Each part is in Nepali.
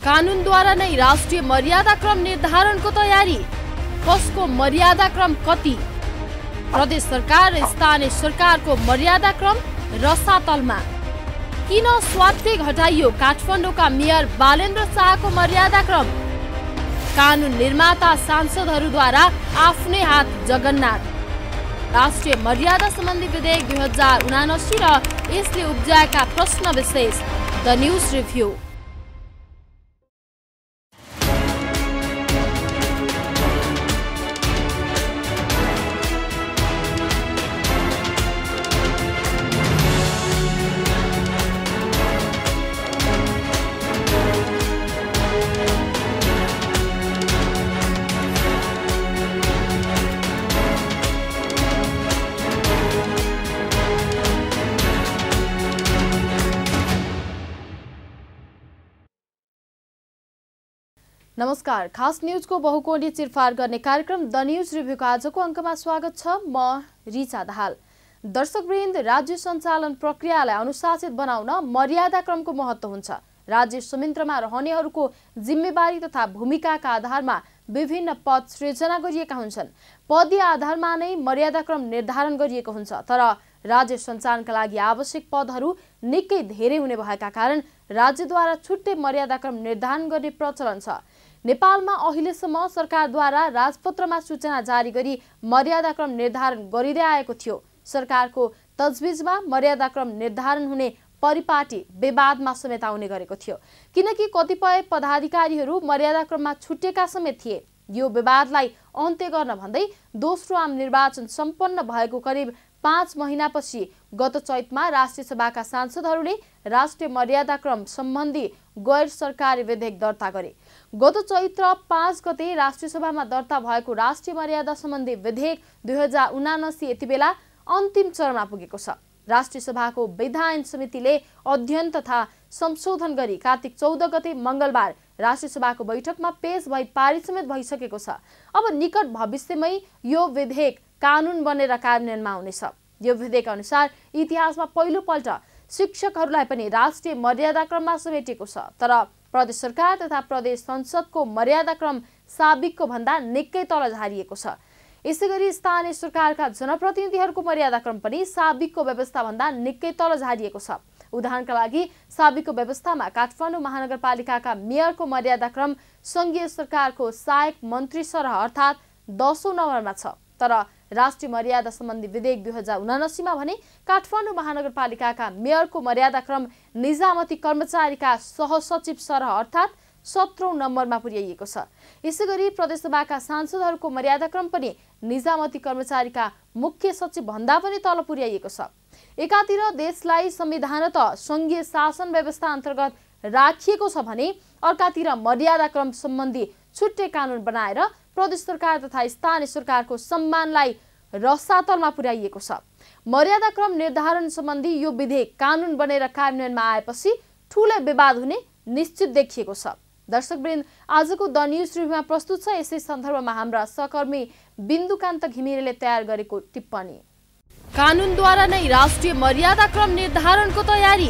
कानूनद्वारा नै राष्ट्रिय मर्यादाक्रम निर्धारणको तयारी, कसको मर्यादाक्रम कति? प्रदेश सरकार र स्थानीय सरकारको मर्यादाक्रम रसातलमा। किन स्वात्य घटाइयो काठमाडौँका मेयर बालेन्द्र शाहको मर्यादाक्रम? कानून निर्माता सांसदहरूद्वारा आफ्नै हात जगन्नाथ। राष्ट्रिय मर्यादा सम्बन्धी विधेयक 2079 र यसले उब्जाएका प्रश्न विशेष। The news review. नमस्कार, खास न्यूजको बहुकोणीय चिरफार गर्ने कार्यक्रम द न्यूज रिभ्यूको आजको अङ्कमा स्वागत छ। म रिचा दाहाल। दर्शकवृन्द, राज्य सञ्चालन प्रक्रियालाई अनुशासित बनाउन मर्यादाक्रमको महत्त्व हुन्छ। राज्य संयन्त्रमा रहनेहरूको जिम्मेवारी तथा भूमिकाका आधारमा विभिन्न पद सृजना गरिएका हुन्छन्। पदीय आधारमा नै मर्यादाक्रम निर्धारण गरिएको हुन्छ, तर राज्य सञ्चालनका लागि आवश्यक पदहरू निकै धेरै हुने भएका कारण राज्यद्वारा छुट्टै मर्यादाक्रम निर्धारण गर्ने प्रचलन छ। नेपालमा अहिलेसम्म सरकारद्वारा राजपत्रमा सूचना जारी गरी मर्यादाक्रम निर्धारण गरिँदै आएको थियो। सरकारको तजविजमा मर्यादाक्रम निर्धारण हुने परिपाटी विवादमा समेत आउने गरेको थियो, किनकि कतिपय पदाधिकारीहरू मर्यादाक्रममा छुटेका समेत थिए। यो विवादलाई अन्त्य गर्न भन्दै दोस्रो आम निर्वाचन सम्पन्न भएको करिब 5 महिनापछि गत चैतमा राष्ट्रिय सभाका सांसदहरूले राष्ट्रिय मर्यादाक्रम सम्बन्धी गैर सरकारी विधेयक दर्ता गरे। गत चैत्र 5 गते राष्ट्रिय सभामा दर्ता भएको राष्ट्रिय मर्यादा सम्बन्धी विधेयक 2079 यति बेला अन्तिम चरणमा पुगेको छ। राष्ट्रिय सभाको विधायन समितिले अध्ययन तथा संशोधन गरी कार्तिक 14 गते मंगलबार राष्ट्रिय सभाको बैठकमा पेश भई पारित समेत भइसकेको छ। अब निकट भविष्यमै यो विधेयक कानून बनेर कार्यान्वयनमा आउनेछ। यो विधेयक अनुसार इतिहासमा पहिलोपल्ट शिक्षकहरूलाई पनि राष्ट्रिय मर्यादाक्रममा समेटिएको छ, तर प्रदेश सरकार तथा प्रदेश संसदको मर्यादाक्रम साबिकको भन्दा निकै तल झारिएको छ। यसैगरी स्थानीय सरकारका जनप्रतिनिधिहरूको मर्यादाक्रम पनि साबिकको व्यवस्था भन्दा निकै तल झारिएको छ। उदाहरणका लागि साबिकको व्यवस्थामा काठमाडौँ महानगरपालिकाका मेयरको मर्यादाक्रम संघीय सरकारको सहायक मन्त्री सरह अर्थात् 10औं नम्बरमा छ, तर राष्ट्रिय मर्यादा सम्बन्धी विधेयक 2079 मा भने काठमाडौँ महानगरपालिकाका मेयरको मर्यादाक्रम निजामती कर्मचारीका सहसचिव सरह अर्थात् 17औं नम्बरमा पुर्याइएको छ। यसैगरी प्रदेशसभाका सांसदहरूको मर्यादाक्रम पनि निजामती कर्मचारीका मुख्य सचिव भन्दा पनि तल पुर्याइएको छ। एकातिर देशलाई संविधानत संघीय शासन व्यवस्था अन्तर्गत राखिएको छ भने अर्कातिर मर्यादाक्रम सम्बन्धी छुट्टै कानून बनाएर प्रदेश सरकार तथा स्थानीय सरकारको सम्मानलाई रसातलमा पुर्याइएको छ। मर्यादाक्रम निर्धारण सम्बन्धी यो विधेयक कानून बनेर कार्यान्वयनमा आएपछि ठूलै विवाद हुने निश्चित देखिएको छ। दर्शकवृन्द, आजको द न्यूज रिभ्यूमा प्रस्तुत छ यसै सन्दर्भमा हाम्रा सहकर्मी बिन्दुकान्त घिमिरेले तयार गरेको टिप्पणी। कानूनद्वारा नै राष्ट्रिय मर्यादाक्रम निर्धारणको तयारी,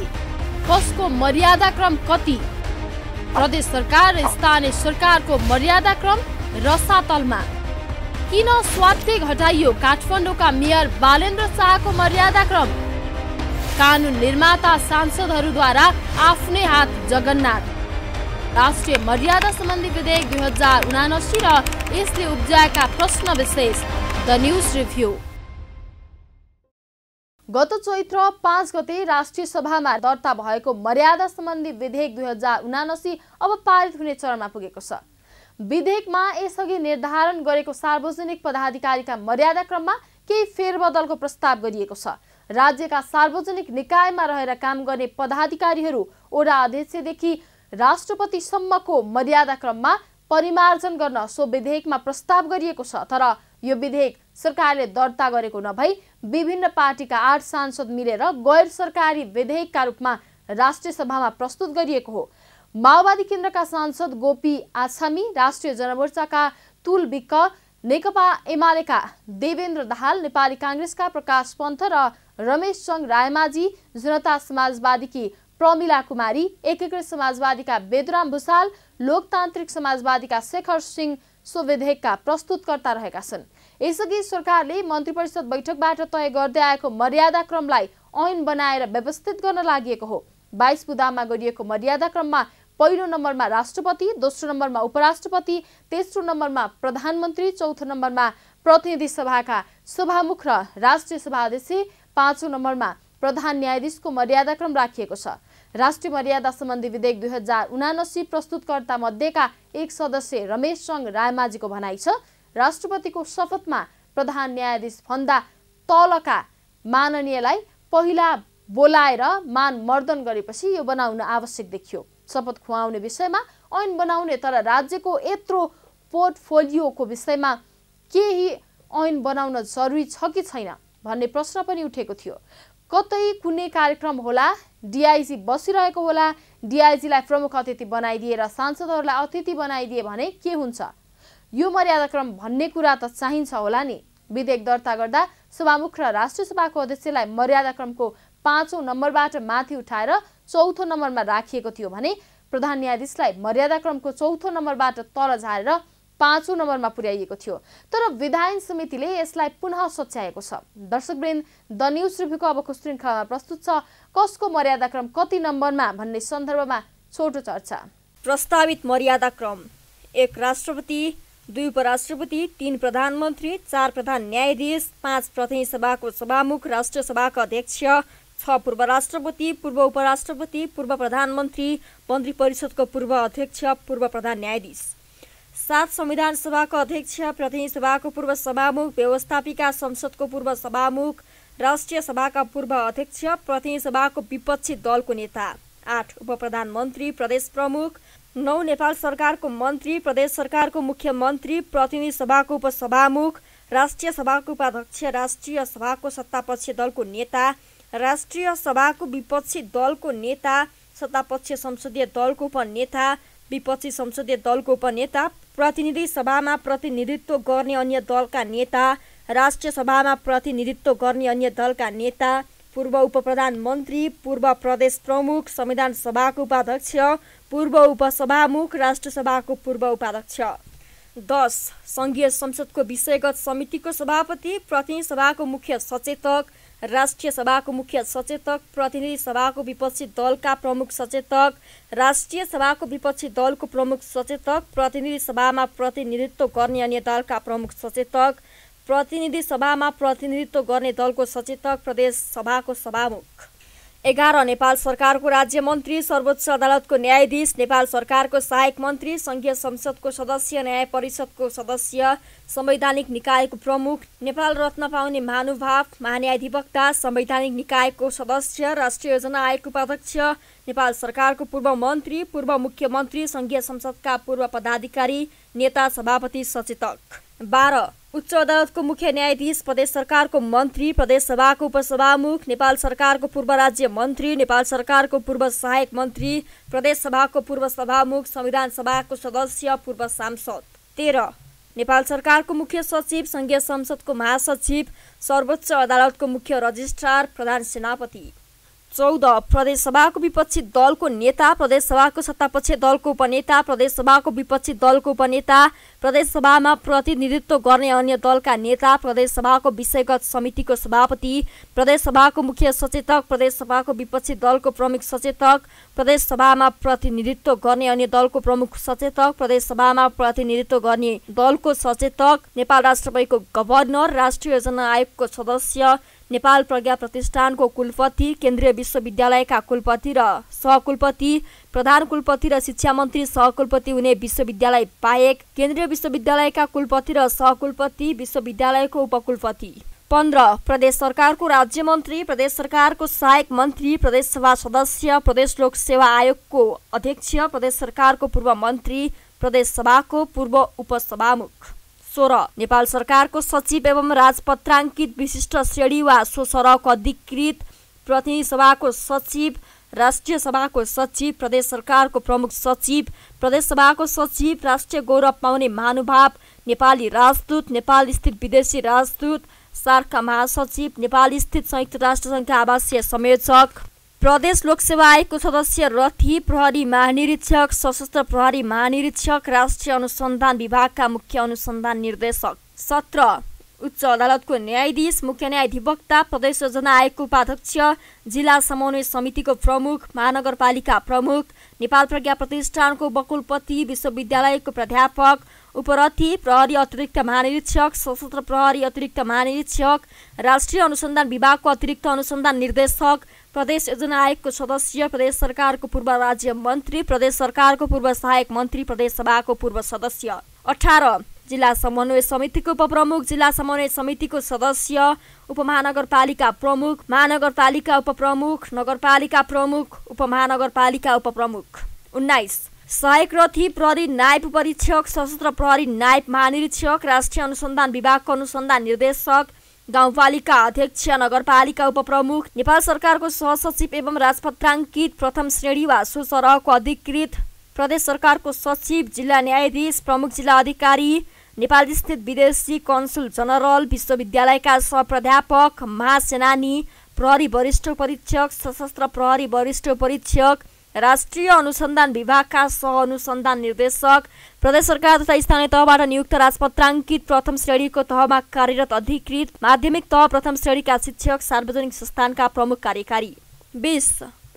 कसको मर्यादाक्रम कति? प्रदेश सरकार र स्थानीय सरकारको मर्यादाक्रम रसातलमा। किन स्वात्य घटाइयो काठमाडौँका मेयर बालेन्द्र शाहको मर्यादाक्रम? कानून निर्माता सांसदहरूद्वारा आफ्नै हात जगन्नाथ। राष्ट्रिय मर्यादा सम्बन्धी विधेयक 2079 र यसले उब्जाएका प्रश्न विशेष। The news review. गत चैत्र 5 गते राष्ट्रिय सभामा दर्ता भएको मर्यादा सम्बन्धी विधेयक 2079 अब पारित हुने चरणमा पुगेको छ। विधेयकमा यसअघि निर्धारण गरेको सार्वजनिक पदाधिकारीका मर्यादाक्रममा केही फेरबदलको प्रस्ताव गरिएको छ। राज्यका सार्वजनिक निकायमा रहेर काम गर्ने पदाधिकारीहरू ओडा अध्यक्षदेखि राष्ट्रपतिसम्मको मर्यादाक्रममा परिमार्जन गर्न सो विधेयकमा प्रस्ताव गरिएको छ, तर यो विधेयक सरकारले दर्ता गरेको नभई विभिन्न पार्टीका 8 सांसद मिलेर गैर सरकारी विधेयकका रूपमा राष्ट्रिय सभामा प्रस्तुत गरिएको हो। माओवादी केन्द्रका सांसद गोपी आछामी, राष्ट्रिय जनमोर्चाका तुल विक्क, नेकपा एमालेका देवेन्द्र दाहाल, नेपाली कांग्रेसका प्रकाश पन्थ र रमेश चङ रायमाझी, जनता समाजवादीकी प्रमिला कुमारी, एकीकृत समाजवादीका बेदुराम भुसाल, लोकतान्त्रिक समाजवादीका शेखर सिंह सो विधेयकका प्रस्तुतकर्ता रहेका छन्। यसअघि सरकारले मन्त्री परिषद बैठकबाट तय गर्दै आएको मर्यादाक्रमलाई ऐन बनाएर व्यवस्थित गर्न लागि हो। 22 बुँदामा गरिएको मर्यादाक्रममा पहिलो नम्बरमा राष्ट्रपति, दोस्रो नम्बरमा उपराष्ट्रपति, तेस्रो नम्बरमा प्रधानमन्त्री, चौथो नम्बरमा प्रतिनिधि सभाका सभामुख र राष्ट्रिय सभाध्यक्ष, पाँचौं नम्बरमा प्रधान न्यायाधीशको मर्यादाक्रम राखिएको छ। राष्ट्रिय मर्यादा सम्बन्धी विधेयक 2079 प्रस्तुतकर्ता मध्येका एक सदस्य रमेश चङ रायमाझीको भनाइ छ, राष्ट्रपतिको शपथमा प्रधान न्यायाधीश भन्दा तलका माननीयलाई पहिला बोलाएर मान मर्दन गरेपछि यो बनाउन आवश्यक देखियो। शपथ खुवाउने विषयमा ऐन बनाउने तर राज्यको यत्रो पोर्टफोलियोको विषयमा केही ऐन बनाउन जरुरी छ कि छैन भन्ने प्रश्न पनि उठेको थियो। कतै कुनै कार्यक्रम होला, डिआइजी बसिरहेको होला, डिआइजीलाई प्रमुख अतिथि बनाइदिएर सांसदहरूलाई अतिथि बनाइदिए भने के हुन्छ? यो मर्यादाक्रम भन्ने कुरा त चाहिन्छ होला नि। विधेयक दर्ता गर्दा सभामुख र राष्ट्रिय सभाको अध्यक्षलाई मर्यादाक्रमको 5औं नम्बरबाट माथि उठाएर चौथो नम्बरमा राखिएको थियो भने प्रधान न्यायाधीशलाई मर्यादाक्रमको चौथो नम्बरबाट तल झारेर 5औं नम्बरमा पुर्याइएको थियो। तर विधायन समितिले यसलाई पुनः सच्याएको छ। दर्शकवृन्द, द न्यूज रिभ्यूको अबको श्रृङ्खलामा प्रस्तुत छ कसको मर्यादाक्रम कति नम्बरमा भन्ने सन्दर्भमा छोटो चर्चा। प्रस्तावित मर्यादाक्रम: 1 राष्ट्रपति, 2 उपराष्ट्रपति, 3 प्रधानमन्त्री, 4 प्रधान न्यायाधीश, 5 प्रतिनिधि सभाको सभामुख राष्ट्रिय सभाका अध्यक्ष, 6 पूर्व राष्ट्रपति, पूर्व उपराष्ट्रपति, पूर्व प्रधानमन्त्री, मन्त्री परिषदको पूर्व अध्यक्ष, पूर्व प्रधान न्यायाधीश, 7 संविधान सभाको अध्यक्ष, प्रतिनिधि सभाको पूर्व सभामुख, व्यवस्थापिका संसदको पूर्व सभामुख, राष्ट्रिय सभाका पूर्व अध्यक्ष, प्रतिनिधि सभाको विपक्षी दलको नेता, 8 उपप्रधानमन्त्री, प्रदेश प्रमुख, 9 नेपाल सरकारको मन्त्री, प्रदेश सरकारको मुख्यमन्त्री, प्रतिनिधि सभाको उपसभामुख, राष्ट्रिय सभाको उपाध्यक्ष, राष्ट्रिय सभाको सत्तापक्ष दलको नेता, राष्ट्रिय सभाको विपक्षी दलको नेता, सत्तापक्ष संसदीय दलको उपनेता, विपक्षी संसदीय दलको उपनेता, प्रतिनिधि सभामा प्रतिनिधित्व गर्ने अन्य दलका नेता, राष्ट्रिय सभामा प्रतिनिधित्व गर्ने अन्य दलका नेता, पूर्व उपप्रधानमन्त्री, पूर्व प्रदेश प्रमुख, संविधान सभाको उपाध्यक्ष, पूर्व उपसभामुख, राष्ट्रिय सभाको पूर्व उपाध्यक्ष। 10 संघीय संसदको विषयगत समितिको सभापति, प्रतिनिधि सभाको मुख्य सचेतक, राष्ट्रिय सभाको मुख्य सचेतक, प्रतिनिधि सभाको विपक्षी दलका प्रमुख सचेतक, राष्ट्रिय सभाको विपक्षी दलको प्रमुख सचेतक, प्रतिनिधि सभामा प्रतिनिधित्व गर्ने अन्य दलका प्रमुख सचेतक, प्रतिनिधि सभामा प्रतिनिधित्व गर्ने दलको सचेतक, प्रदेश सभाको सभामुख। 11 नेपाल सरकारको राज्य मन्त्री, सर्वोच्च अदालतको न्यायाधीश, नेपाल सरकारको सहायक मन्त्री, संघीय संसदको सदस्य, न्याय परिषदको सदस्य, संवैधानिक निकायको प्रमुख, नेपाल रत्न पाउने महानुभाव, महान्यायाधिवक्ता, संवैधानिक निकायको सदस्य, राष्ट्रिय योजना आयोगको उपाध्यक्ष, नेपाल सरकारको पूर्व मन्त्री, पूर्व मुख्यमन्त्री, संघीय संसदका पूर्व पदाधिकारी, नेता, सभापति, सचेतक। 12 उच्च अदालतको मुख्य न्यायाधीश, प्रदेश सरकारको मन्त्री, प्रदेश सभाको उपसभामुख, नेपाल सरकारको पूर्व राज्य मन्त्री, नेपाल सरकारको पूर्व सहायक मन्त्री, प्रदेश सभाको पूर्व सभामुख, संविधान सभाको सदस्य, पूर्व सांसद। 13 नेपाल सरकारको मुख्य सचिव, संघीय संसदको महासचिव, सर्वोच्च अदालतको मुख्य रजिस्ट्रार, प्रधान सेनापति। 14 प्रदेश सभाको विपक्षी दलको नेता, प्रदेश सभाको सत्तापक्ष दलको उपनेता, प्रदेश सभाको विपक्षी दलको उपनेता, प्रदेश सभामा प्रतिनिधित्व गर्ने अन्य दलका नेता, प्रदेश सभाको विषयगत समितिको सभापति, प्रदेश सभाको मुख्य सचेतक, प्रदेश सभाको विपक्षी दलको प्रमुख सचेतक, प्रदेश सभामा प्रतिनिधित्व गर्ने अन्य दलको प्रमुख सचेतक, प्रदेश सभामा प्रतिनिधित्व गर्ने दलको सचेतक, नेपाल राष्ट्रपतिको गभर्नर, राष्ट्रिय योजना आयोगको सदस्य, नेपाल प्रज्ञा प्रतिष्ठानको कुलपति, केन्द्रीय विश्वविद्यालयका कुलपति र सहकुलपति, प्रधान कुलपति र शिक्षा मन्त्री सहकुलपति हुने विश्वविद्यालय बाहेक केन्द्रीय विश्वविद्यालयका कुलपति र सहकुलपति, विश्वविद्यालयको उपकुलपति। 15 प्रदेश सरकारको राज्य मन्त्री, प्रदेश सरकारको सहायक मन्त्री, प्रदेश सभा सदस्य, प्रदेश लोक सेवा आयोगको अध्यक्ष, प्रदेश सरकारको पूर्व मन्त्री, प्रदेश सभाको पूर्व उपसभामुख। 16 नेपाल सरकारको सचिव एवं राजपत्राङ्कित विशिष्ट श्रेणी वा सो सरहको अधिकृत, प्रतिनिधि सभाको सचिव, राष्ट्रिय सभाको सचिव, प्रदेश सरकारको प्रमुख सचिव, प्रदेश सभाको सचिव, राष्ट्रिय गौरव पाउने महानुभाव, नेपाली राजदूत, नेपाल स्थित विदेशी राजदूत, सार्कका महासचिव, नेपाल स्थित संयुक्त राष्ट्र सङ्घका आवासीय संयोजक, प्रदेश लोकसेवा आयोगको सदस्य रथी प्रहरी महानिरीक्षक सशस्त्र प्रहरी महानिरीक्षक राष्ट्रिय अनुसन्धान विभागका मुख्य अनुसन्धान निर्देशक सत्र उच्च अदालतको न्यायाधीश मुख्य न्यायाधिवक्ता प्रदेश योजना आयोगको उपाध्यक्ष जिल्ला समन्वय समितिको प्रमुख महानगरपालिका प्रमुख नेपाल प्रज्ञा प्रतिष्ठानको बकुलपति विश्वविद्यालयको प्राध्यापक उपरथी प्रहरी अतिरिक्त महानिरीक्षक सशस्त्र प्रहरी अतिरिक्त महानिरीक्षक राष्ट्रिय अनुसन्धान विभागको अतिरिक्त अनुसन्धान निर्देशक प्रदेश योजना आयोगको सदस्य प्रदेश सरकारको पूर्व राज्य मन्त्री प्रदेश सरकारको पूर्व सहायक मन्त्री प्रदेश सभाको पूर्व सदस्य 18 जिल्ला समन्वय समितिको उपप्रमुख जिल्ला समन्वय समितिको सदस्य उपमहानगरपालिका प्रमुख महानगरपालिका उपप्रमुख नगरपालिका प्रमुख उपमहानगरपालिका उपप्रमुख 19 सहायक रथी प्रहरी नायब परीक्षक सशस्त्र प्रहरी नायब महानिरीक्षक राष्ट्रिय अनुसन्धान विभागको अनुसन्धान निर्देशक गाउँपालिका अध्यक्ष नगरपालिका उपप्रमुख नेपाल सरकारको सहसचिव एवं राजपत्राङ्कित प्रथम श्रेणी वा सो सरहको अधिकृत प्रदेश सरकारको सचिव जिल्ला न्यायाधीश प्रमुख जिल्ला अधिकारी नेपाल स्थित विदेशी कन्सुल जनरल विश्वविद्यालयका सहप्राध्यापक महासेनानी प्रहरी वरिष्ठ परीक्षक सशस्त्र प्रहरी वरिष्ठ परीक्षक राष्ट्रिय अनुसन्धान विभागका सह अनुसन्धान निर्देशक प्रदेश सरकार तथा स्थानीय तहबाट नियुक्त राजपत्राङ्कित प्रथम श्रेणीको तहमा कार्यरत अधिकृत माध्यमिक तह प्रथम श्रेणीका शिक्षक सार्वजनिक संस्थानका प्रमुख कार्यकारी 20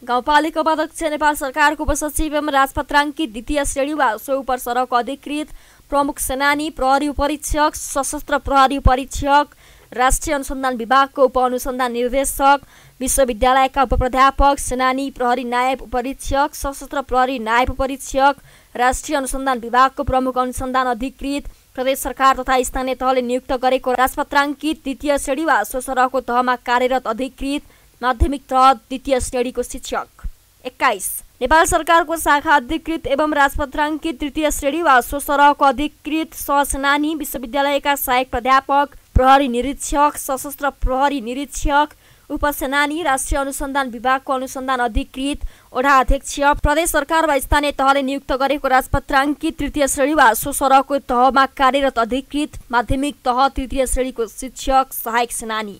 गाउँपालिका उपाध्यक्ष नेपाल सरकारको उपसचिव एवं राजपत्राङ्कित द्वितीय श्रेणी वा सो उपर सरहको अधिकृत प्रमुख सेनानी प्रहरी उपरीक्षक सशस्त्र प्रहरी परीक्षक राष्ट्रिय अनुसन्धान विभागको उप अनुसन्धान निर्देशक विश्वविद्यालयका उपप्राध्यापक सेनानी प्रहरी नायब उपरीक्षक सशस्त्र प्रहरी नायब उपरीक्षक राष्ट्रिय अनुसन्धान विभागको प्रमुख अनुसन्धान अधिकृत प्रदेश सरकार तथा स्थानीय तहले नियुक्त गरेको राजपत्राङ्कित द्वितीय श्रेणी वा सो सरहको तहमा कार्यरत अधिकृत माध्यमिक तह द्वितीय श्रेणीको शिक्षक 21 नेपाल सरकारको शाखा अधिकृत एवं राजपत्राङ्कित तृतीय श्रेणी वा सो सरहको अधिकृत सहसेनानी विश्वविद्यालयका सहायक प्राध्यापक प्रहरी निरीक्षक सशस्त्र प्रहरी निरीक्षक उपसेनानी राष्ट्रिय अनुसन्धान विभागको अनुसन्धान अधिकृत ओढा अध्यक्ष प्रदेश सरकार वा स्थानीय तहले नियुक्त गरेको राजपत्राङ्कित तृतीय श्रेणी वा सो सरहको तहमा कार्यरत अधिकृत माध्यमिक तह तृतीय श्रेणीको शिक्षक सहायक सेनानी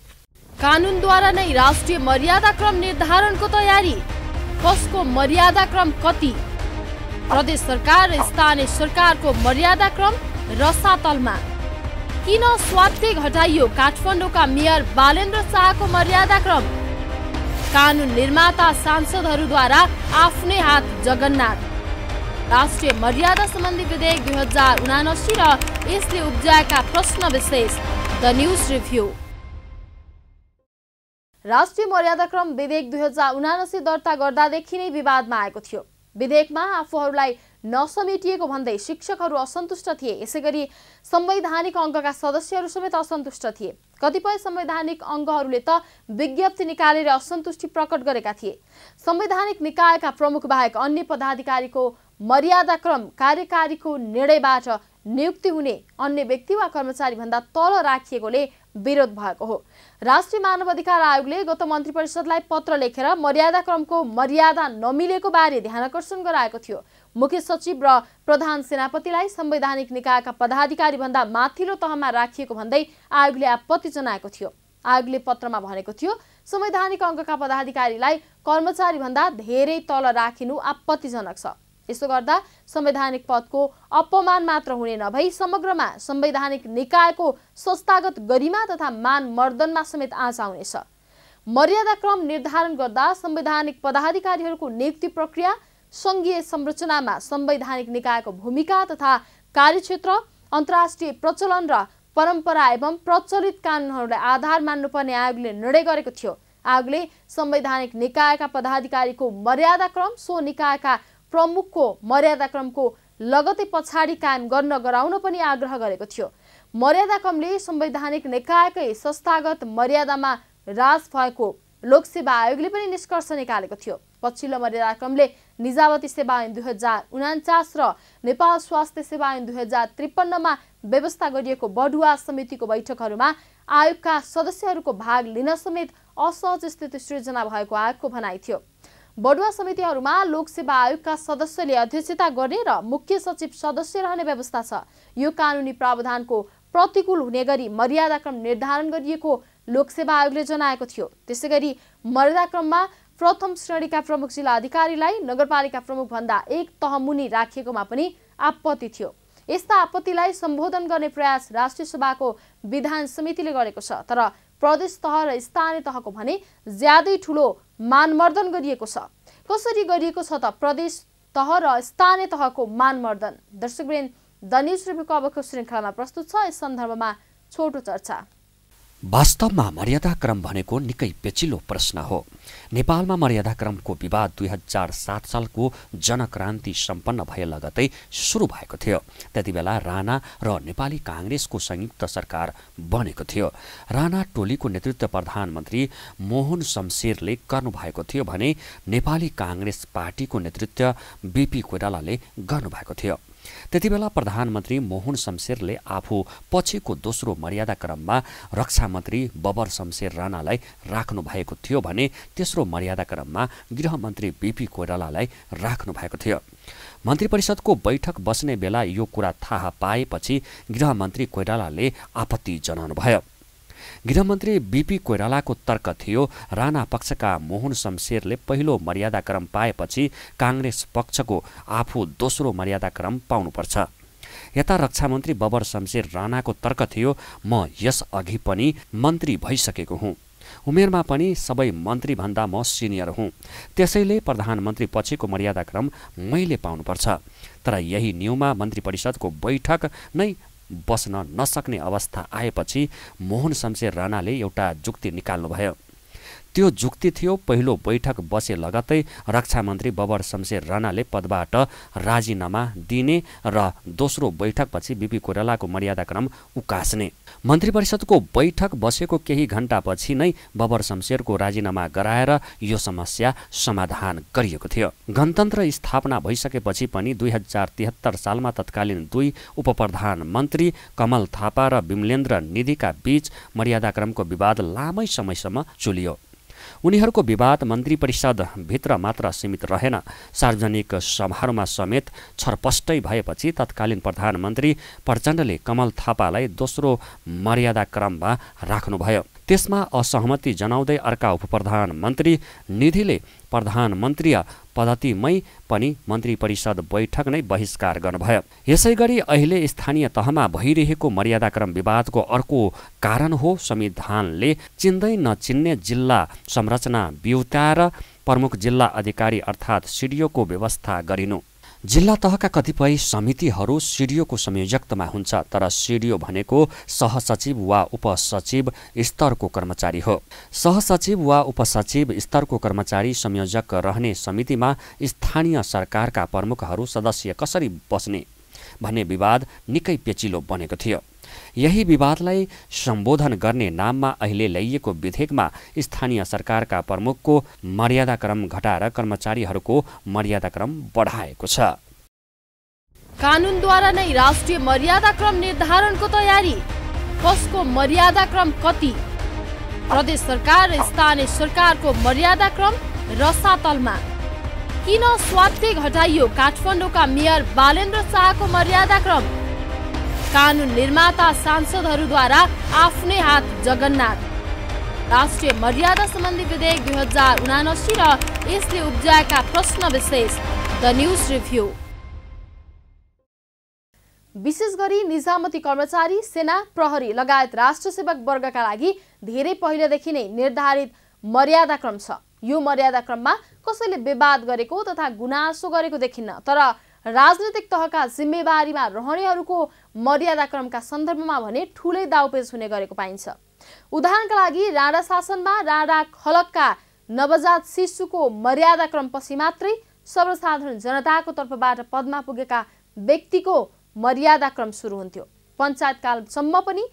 कानुनद्वारा नै राष्ट्रिय मर्यादा क्रम निर्धारणको तयारी कसको मर्यादा क्रम कति प्रदेश सरकार र स्थानीय सरकारको मर्यादा क्रम रसातलमा किन स्वात्य घटाइयो काठमाडौँका मेयर बालेन्द्र शाहको मर्यादा क्रम कानुन निर्माता सांसदहरूद्वारा आफ्नै हात जगन्नाथ राष्ट्रिय मर्यादा सम्बन्धी विधेयक 2079 र यसले उब्जाएका प्रश्न विशेष द न्यूज रिभ्यू राष्ट्रिय मर्यादाक्रम विधेयक 2079 दर्ता गर्दादेखि नै विवादमा आएको थियो। विधेयकमा आफूहरूलाई नसमेटिएको भन्दै शिक्षकहरू असन्तुष्ट थिए। यसैगरी संवैधानिक अङ्गका सदस्यहरू समेत असन्तुष्ट थिए। कतिपय संवैधानिक अङ्गहरूले त विज्ञप्ति निकालेर असन्तुष्टि प्रकट गरेका थिए। संवैधानिक निकायका प्रमुख बाहेक अन्य पदाधिकारीको मर्यादाक्रम कार्यकारीको निर्णयबाट नियुक्ति हुने अन्य व्यक्ति वा कर्मचारी भन्दा तल राखिएकोले विरोध भएको हो। राष्ट्रिय मानव अधिकार आयोगले गत मन्त्री परिषदलाई पत्र लेखेर मर्यादाक्रमको मर्यादा नमिलेको बारे ध्यानकर्षण गराएको थियो। मुख्य सचिव र प्रधान सेनापतिलाई संवैधानिक निकायका पदाधिकारी भन्दा माथिल्लो तहमा राखिएको भन्दै आयोगले आपत्ति जनाएको थियो। आयोगले पत्रमा भनेको थियो संवैधानिक अङ्गका पदाधिकारीलाई कर्मचारी भन्दा धेरै तल राखिनु आपत्तिजनक छ। यसो गर्दा संवैधानिक पदको अपमान मात्र हुने नभई समग्रमा संवैधानिक निकायको संस्थागत गरिमा तथा मान मर्दनमा समेत आँच आउनेछ। मर्यादाक्रम निर्धारण गर्दा संवैधानिक पदाधिकारीहरूको नियुक्ति प्रक्रिया संघीय संरचनामा संवैधानिक निकायको भूमिका तथा कार्यक्षेत्र अन्तर्राष्ट्रिय प्रचलन र परम्परा एवं प्रचलित कानुनहरूलाई आधार मान्नुपर्ने आयोगले निर्णय गरेको थियो। आयोगले संवैधानिक निकायका पदाधिकारीको मर्यादाक्रम सो निकायका प्रमुखको मर्यादाक्रमको लगतै पछाडि कायम गर्न गराउन पनि आग्रह गरेको थियो। मर्यादाक्रमले संवैधानिक निकायकै संस्थागत मर्यादामा राज भएको लोकसेवा आयोगले पनि निष्कर्ष निकालेको थियो। पछिल्लो मर्यादाक्रमले निजामती सेवा ऐन 2049 र नेपाल स्वास्थ्य सेवा ऐन 2053 मा व्यवस्था गरिएको बढुवा समितिको बैठकहरूमा आयोगका सदस्यहरूको भाग लिन समेत असहज स्थिति सृजना भएको आयोगको भनाइ थियो। बढुवा समितिहरूमा लोकसेवा आयोगका सदस्यले अध्यक्षता गर्ने र मुख्य सचिव सदस्य रहने व्यवस्था छ। यो कानुनी प्रावधानको प्रतिकूल हुने गरी मर्यादाक्रम निर्धारण गरिएको लोकसेवा आयोगले जनाएको थियो। त्यसैगरी मर्यादाक्रममा प्रथम श्रेणीका प्रमुख जिल्ला अधिकारीलाई नगरपालिका प्रमुख भन्दा एक तह मुनि राखिएकोमा पनि आपत्ति थियो। यस्ता आपत्तिलाई सम्बोधन गर्ने प्रयास राष्ट्रिय सभाको विधान समितिले गरेको छ, तर प्रदेश तह र स्थानीय तहको भने ज्यादै ठूलो मानमर्दन गरिएको छ। कसरी गरिएको छ त प्रदेश तह र स्थानीय तहको मानमर्दन? दर्शकवृन्द, द न्यूज रिभ्यूको अबको श्रृङ्खलामा प्रस्तुत छ। यस सन्दर्भमा छोटो चर्चा। वास्तवमा मर्यादाक्रम भनेको निकै पेचिलो प्रश्न हो। नेपालमा मर्यादाक्रमको विवाद 2007 सालको जनक्रान्ति सम्पन्न भए लगतै सुरु भएको थियो। त्यतिबेला राणा र नेपाली काङ्ग्रेसको संयुक्त सरकार बनेको थियो। राणा टोलीको नेतृत्व प्रधानमन्त्री मोहन शमशेरले गर्नुभएको थियो भने नेपाली काङ्ग्रेस पार्टीको नेतृत्व बीपी कोइरालाले गर्नुभएको थियो। त्यतिबेला प्रधानमन्त्री मोहन शमशेरले आफू पछिको दोस्रो मर्यादाक्रममा रक्षा मन्त्री बबर शमशेर राणालाई राख्नु भएको थियो भने तेस्रो मर्यादाक्रममा गृहमन्त्री बीपी कोइरालालाई राख्नु भएको थियो। मन्त्री परिषदको बैठक बस्ने बेला यो कुरा थाहा पाएपछि गृहमन्त्री कोइरालाले आपत्ति जनाउनुभयो। गृहमन्त्री बीपी कोइरालाको तर्क थियो राणा पक्षका मोहन शमशेरले पहिलो मर्यादाक्रम पाएपछि काङ्ग्रेस पक्षको आफू दोस्रो मर्यादाक्रम पाउनुपर्छ। यता रक्षामन्त्री बबर शमशेर राणाको तर्क थियो म यस अघि पनि मन्त्री भइसकेको हुँ, उमेरमा पनि सबै मन्त्री भन्दा म सिनियर हुँ, त्यसैले प्रधानमन्त्री पछिको मर्यादाक्रम मैले पाउनुपर्छ। तर यही न्यूमा मन्त्री परिषदको बैठक नै बस्न नसक्ने अवस्था आएपछि मोहन शमशेर राणाले एउटा जुक्ति निकाल्नुभयो। त्यो जुक्ति थियो पहिलो बैठक बसे लगतै रक्षा मन्त्री बबर शमशेर राणाले पदबाट राजीनामा दिने र दोस्रो बैठकपछि बीपी कोइरालाको मर्यादाक्रम उकास्ने। मन्त्री परिषदको बैठक बसेको केही घण्टापछि नै बबर शमशेरको राजीनामा गराएर यो समस्या समाधान गरिएको थियो। गणतन्त्र स्थापना भइसकेपछि पनि 2073 सालमा तत्कालीन दुई उपप्रधानमन्त्री कमल थापा र विमलेन्द्र निधिका बीच मर्यादाक्रमको विवाद लामै समयसम्म चुलियो। उनीहरूको विवाद मन्त्री परिषद भित्र मात्र सीमित रहेन, सार्वजनिक सभाहरूमा समेत छरपष्टै भएपछि तत्कालीन प्रधानमन्त्री प्रचण्डले कमल थापालाई दोस्रो मर्यादाक्रममा राख्नुभयो। त्यसमा असहमति जनाउँदै अर्का उपप्रधानमन्त्री निधिले प्रधानमन्त्रीय पद्धतिमै पनि मन्त्री परिषद बैठक नै बहिष्कार गर्नुभयो। यसैगरी अहिले स्थानीय तहमा भइरहेको मर्यादाक्रम विवादको अर्को कारण हो संविधानले चिन्दै नचिन्ने जिल्ला संरचना ब्युत्याएर प्रमुख जिल्ला अधिकारी अर्थात् सिडिओको व्यवस्था गरिनु। जिल्ला तहका कतिपय समितिहरू सिडिओको संयोजकतामा हुन्छ, तर सिडिओ भनेको सहसचिव वा उपसचिव स्तरको कर्मचारी हो। सहसचिव वा उपसचिव स्तरको कर्मचारी संयोजक रहने समितिमा स्थानीय सरकारका प्रमुखहरू सदस्य कसरी बस्ने भन्ने विवाद निकै पेचिलो बनेको थियो। यही विवादलाई सम्बोधन गर्ने नाममा अहिले ल्याइएको विधेयकमा स्थानीय सरकारका प्रमुखको मर्यादाक्रम घटाएर कर्मचारीहरूको मर्यादाक्रम बढाएको छ। कानुनद्वारा नै राष्ट्रिय मर्यादाक्रम निर्धारणको तयारी। कसको मर्यादाक्रम कति? प्रदेश सरकार र स्थानीय सरकारको मर्यादाक्रम रसातलमा। किन स्वात्तै घटाइयो काठमाडौँका मेयर बालेन्द्र शाहको मर्यादाक्रम? कानुन निर्माता सांसदहरूद्वारा आफ्नै हात जगन्नाथ। राष्ट्रिय मर्यादा सम्बन्धी विधेयक 2079 र यसले उब्जाएका प्रश्न विशेष। The news review. विशेष गरी निजामती कर्मचारी, सेना, प्रहरी लगायत राष्ट्रसेवक वर्गका लागि धेरै पहिलेदेखि नै निर्धारित मर्यादाक्रम छ। यो मर्यादाक्रममा कसैले विवाद गरेको तथा गुनासो गरेको देखिन्न, तर राजनीतिक तहका जिम्मेवारीमा रहनेहरूको मर्यादाक्रमका सन्दर्भमा भने ठूलै दाउपेच हुने गरेको पाइन्छ। उदाहरणका लागि राणा शासनमा राणा खलकका नवजात शिशुको मर्यादाक्रम पछि मात्रै सर्वसाधारण जनताको तर्फबाट पदमा पुगेका व्यक्तिको मर्यादाक्रम सुरु हुन्थ्यो। पञ्चायतकालसम्म पनि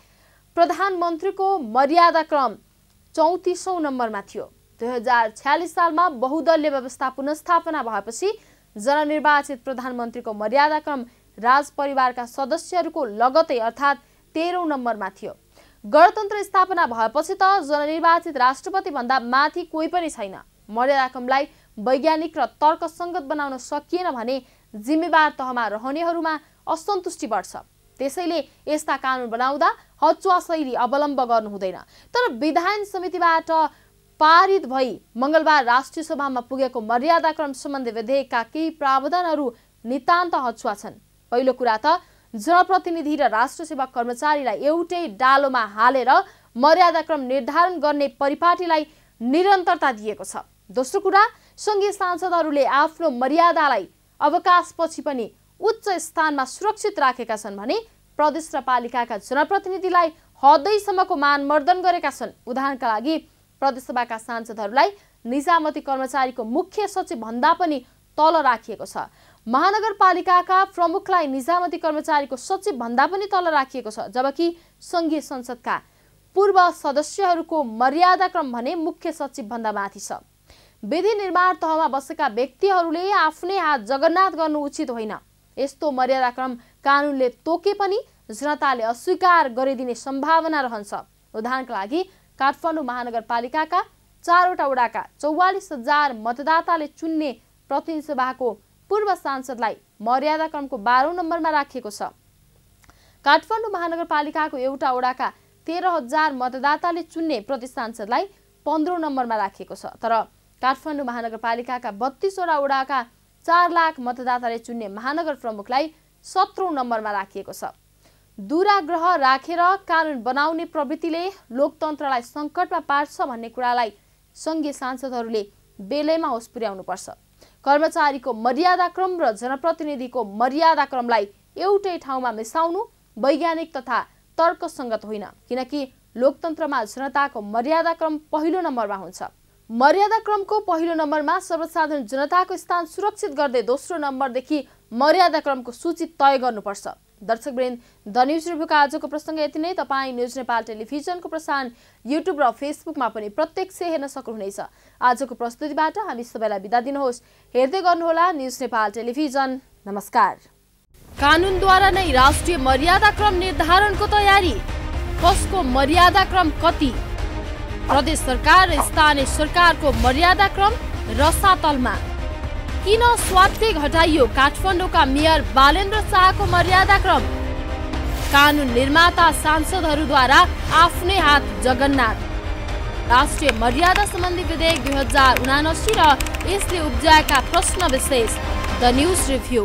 प्रधानमन्त्रीको मर्यादाक्रम 34औं नम्बरमा थियो। 2046 सालमा बहुदलीय व्यवस्था पुनर्स्थापना भएपछि जननिर्वाचित प्रधानमन्त्रीको मर्यादाक्रम राजपरिवारका सदस्यहरूको लगतै अर्थात् 13औं नम्बरमा थियो। गणतन्त्र स्थापना भएपछि त जननिर्वाचित राष्ट्रपति भन्दा माथि कोही पनि छैन। मर्यादाक्रमलाई वैज्ञानिक र तर्कसङ्गत बनाउन सकिएन भने जिम्मेवार तहमा रहनेहरूमा असन्तुष्टि बढ्छ। त्यसैले यस्ता कानुन बनाउँदा हचुवा शैली अवलम्बन गर्नु हुँदैन। तर विधान समितिबाट पारित भई मंगलबार राष्ट्रिय सभामा पुगेको मर्यादाक्रम सम्बन्धी विधेयकका केही प्रावधानहरू नितान्त हचुवा छन्। पहिलो कुरा त जनप्रतिनिधि र राष्ट्र सेवा कर्मचारीलाई एउटै डालोमा हालेर मर्यादाक्रम निर्धारण गर्ने परिपाटीलाई निरन्तरता दिएको छ। दोस्रो कुरा, संघीय सांसदहरूले आफ्नो मर्यादालाई अवकाशपछि पनि उच्च स्थानमा सुरक्षित राखेका छन् भने प्रदेश र पालिकाका जनप्रतिनिधिलाई हदैसम्मको मानमर्दन गरेका छन्। उदाहरणका लागि प्रदेशसभाका सांसदहरूलाई निजामती कर्मचारीको मुख्य सचिव भन्दा पनि तल राखिएको छ। महानगरपालिकाका प्रमुखलाई निजामती कर्मचारीको सचिव भन्दा पनि तल राखिएको छ, जबकि संघीय संसदका पूर्व सदस्यहरूको मर्यादाक्रम भने मुख्य सचिव भन्दा माथि छ। विधि निर्माण तहमा बसेका व्यक्तिहरूले आफ्नै हात जगन्नाथ गर्नु उचित होइन। यस्तो मर्यादाक्रम कानुनले तोके पनि जनताले अस्वीकार गरिदिने सम्भावना रहन्छ। उदाहरणका लागि काठमाडौँ महानगरपालिकाका 4वटा वडाका 44,000 मतदाताले चुन्ने प्रतिनिधि सभाको पूर्व सांसदलाई मर्यादाक्रमको 12औं नम्बरमा राखिएको छ। काठमाडौँ महानगरपालिकाको एउटा वडाका 13,000 मतदाताले चुन्ने प्रति सांसदलाई 15औं नम्बरमा राखिएको छ। तर काठमाडौँ महानगरपालिकाका 32वटा वडाका 4 लाख मतदाताले चुन्ने महानगर प्रमुखलाई 17औं नम्बरमा राखिएको छ। दुराग्रह राखेर कानुन बनाउने प्रवृत्तिले लोकतन्त्रलाई संकटमा पार्छ भन्ने कुरालाई संघीय सांसदहरूले बेलैमा होस पुर्याउनुपर्छ। कर्मचारीको मर्यादाक्रम र जनप्रतिनिधिको मर्यादाक्रमलाई एउटै ठाउँमा मिसाउनु वैज्ञानिक तथा तर्कसङ्गत होइन, किनकि लोकतन्त्रमा जनताको मर्यादाक्रम पहिलो नम्बरमा हुन्छ। मर्यादाक्रमको पहिलो नम्बरमा सर्वसाधारण जनताको स्थान सुरक्षित गर्दै दोस्रो नम्बरदेखि मर्यादाक्रमको सूची तय गर्नुपर्छ। दर्शकवृन्द, द न्यूज रिभ्यूका आजको प्रसङ्ग यति नै। तपाईँ न्यूज नेपाल टेलिभिजनको प्रसारण युट्युब र फेसबुकमा पनि प्रत्यक्ष हेर्न सक्नुहुनेछ। आजको प्रस्तुतिबाट हामी सबैलाई बिदा दिनुहोस्। हेर्दै गर्नुहोला न्यूज नेपाल टेलिभिजन। नमस्कार। कानुनद्वारा नै राष्ट्रिय मर्यादाक्रम निर्धारणको तयारी। कसको मर्यादाक्रम कति? प्रदेश सरकार र स्थानीय सरकारको मर्यादाक्रम रसातलमा। किन स्वात्तै घटाइयो काठमाडौँका मेयर बालेन्द्र शाहको मर्यादाक्रम? कानुन निर्माता सांसदहरूद्वारा आफ्नै हात जगन्नाथ। राष्ट्रिय मर्यादा सम्बन्धी विधेयक 2079 र यसले उब्जाएका प्रश्न विशेष। The news review.